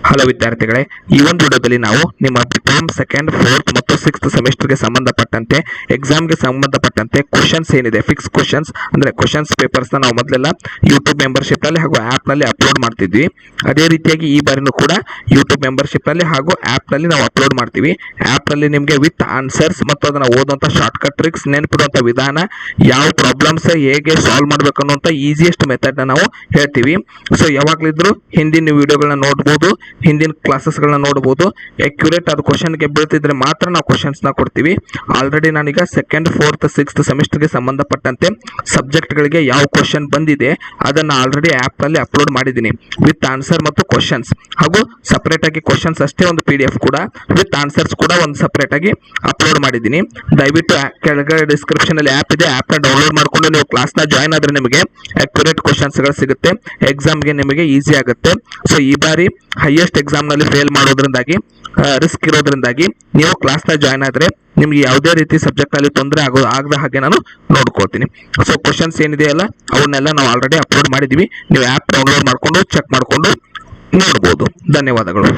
Hello ವಿದ್ಯಾರ್ಥಿಗಳೇ, ಈ ಒಂದು ವಿಡಿಯೋದಲ್ಲಿ ನಾವು ನಿಮ್ಮ ಬಿಕಾಮ್ ಸೆಕೆಂಡ್, ಫೋರ್ತ್ ಮತ್ತು ಸಿಕ್ಸ್ತ್ ಸೆಮಿಸ್ಟರ್ಗೆ ಸಂಬಂಧಪಟ್ಟಂತೆ ಎಕ್ಸಾಮ್ಗೆ ಸಂಬಂಧಪಟ್ಟಂತೆ ಕ್ವಶನ್ಸ್ ಏನಿದೆ, ಫಿಕ್ಸ್ ಕ್ವಶನ್ಸ್ ಅಂದರೆ ಕ್ವಶನ್ಸ್ ಪೇಪರ್ಸ್ನ ನಾವು ಮೊದಲೆಲ್ಲ ಯೂಟ್ಯೂಬ್ ಮೆಂಬರ್ಶಿಪ್ನಲ್ಲಿ ಹಾಗೂ ಆ್ಯಪ್ನಲ್ಲಿ ಅಪ್ಲೋಡ್ ಮಾಡ್ತಿದ್ವಿ. ಅದೇ ರೀತಿಯಾಗಿ ಈ ಬಾರಿನೂ ಕೂಡ ಯೂಟ್ಯೂಬ್ ಮೆಂಬರ್ಶಿಪ್ನಲ್ಲಿ ಹಾಗೂ ಆ್ಯಪ್ನಲ್ಲಿ ನಾವು ಅಪ್ಲೋಡ್ ಮಾಡ್ತೀವಿ. ಆ್ಯಪ್ನಲ್ಲಿ ನಿಮಗೆ ವಿತ್ ಆನ್ಸರ್ಸ್ ಮತ್ತು ಅದನ್ನು ಓದುವಂಥ ಶಾರ್ಟ್ಕಟ್ ಟ್ರಿಕ್ಸ್, ನೆನಪಿಡುವಂಥ ವಿಧಾನ, ಯಾವ ಪ್ರಾಬ್ಲಮ್ಸ್ ಹೇಗೆ ಸಾಲ್ವ್ ಮಾಡಬೇಕು ಅನ್ನುವಂಥ ಈಸಿಯೆಸ್ಟ್ ಮೆಥಡ್ನ ನಾವು ಹೇಳ್ತೀವಿ. ಸೊ ಯಾವಾಗಲಿದ್ರು ಹಿಂದಿನ ವಿಡಿಯೋಗಳನ್ನ ನೋಡ್ಬೋದು, ಹಿಂದಿನ ಕ್ಲಾಸಸ್ಗಳನ್ನ ನೋಡ್ಬೋದು. ಅಕ್ಯುರೇಟ್ ಅದು ಕ್ವಶನ್ಗೆ ಬೀಳ್ತಿದ್ರೆ ಮಾತ್ರ ನಾವು ಕ್ವಶನ್ಸ್ನ ಕೊಡ್ತೀವಿ. ಆಲ್ರೆಡಿ ನಾನೀಗ ಸೆಕೆಂಡ್, ಫೋರ್ತ್, ಸಿಕ್ಸ್ತ್ ಸೆಮಿಸ್ಟರ್ಗೆ ಸಂಬಂಧಪಟ್ಟಂತೆ ಸಬ್ಜೆಕ್ಟ್ಗಳಿಗೆ ಯಾವ ಕ್ವಶನ್ ಬಂದಿದೆ ಅದನ್ನು ಆಲ್ರೆಡಿ ಆ್ಯಪ್ನಲ್ಲಿ ಅಪ್ಲೋಡ್ ಮಾಡಿದ್ದೀನಿ ವಿತ್ ಆನ್ಸರ್ ಮತ್ತು ಕ್ವಶನ್ಸ್, ಹಾಗೂ ಸಪ್ರೇಟಾಗಿ ಕ್ವಶನ್ಸ್ ಅಷ್ಟೇ ಒಂದು PDF ಕೂಡ ವಿತ್ ಆನ್ಸರ್ಸ್ ಕೂಡ ಒಂದು ಸಪ್ರೇಟಾಗಿ ಅಪ್ಲೋಡ್ ಮಾಡಿದ್ದೀನಿ. ದಯವಿಟ್ಟು ಕೆಳಗಡೆ ಡಿಸ್ಕ್ರಿಪ್ಷನಲ್ಲಿ ಆ್ಯಪ್ ಇದೆ, ಆ್ಯಪ್ನ ಡೌನ್ಲೋಡ್ ಮಾಡಿಕೊಂಡು ನೀವು ಕ್ಲಾಸ್ನ ಜಾಯ್ನ್ ಆದರೆ ನಿಮಗೆ ಅಕ್ಯುರೇಟ್ ಕ್ವಶನ್ಸ್ಗಳು ಸಿಗುತ್ತೆ, ಎಕ್ಸಾಮ್ಗೆ ನಿಮಗೆ ಈಸಿ ಆಗುತ್ತೆ. ಸೊ ಈ ಬಾರಿ ಹೈಯೆಸ್ಟ್ ಎಕ್ಸಾಮ್ನಲ್ಲಿ ಫೇಲ್ ಮಾಡೋದ್ರಿಂದಾಗಿ, ರಿಸ್ಕ್ ಇರೋದ್ರಿಂದಾಗಿ ನೀವು ಕ್ಲಾಸ್ನ ಜಾಯ್ನ್ ಆದರೆ ನಿಮ್ಗೆ ಯಾವುದೇ ರೀತಿ ಸಬ್ಜೆಕ್ಟಲ್ಲಿ ತೊಂದರೆ ಆಗದ ಹಾಗೆ ನಾನು ನೋಡ್ಕೊಳ್ತೀನಿ. ಸೊ ಕ್ವಶನ್ಸ್ ಏನಿದೆಯಲ್ಲ ಅವನ್ನೆಲ್ಲ ನಾವು ಆಲ್ರೆಡಿ ಅಪ್ಲೋಡ್ ಮಾಡಿದ್ದೀವಿ. ನೀವು ಆ್ಯಪ್ ಡೌನ್ಲೋಡ್ ಮಾಡಿಕೊಂಡು ಚೆಕ್ ಮಾಡಿಕೊಂಡು ನೋಡ್ಬೋದು. ಧನ್ಯವಾದಗಳು.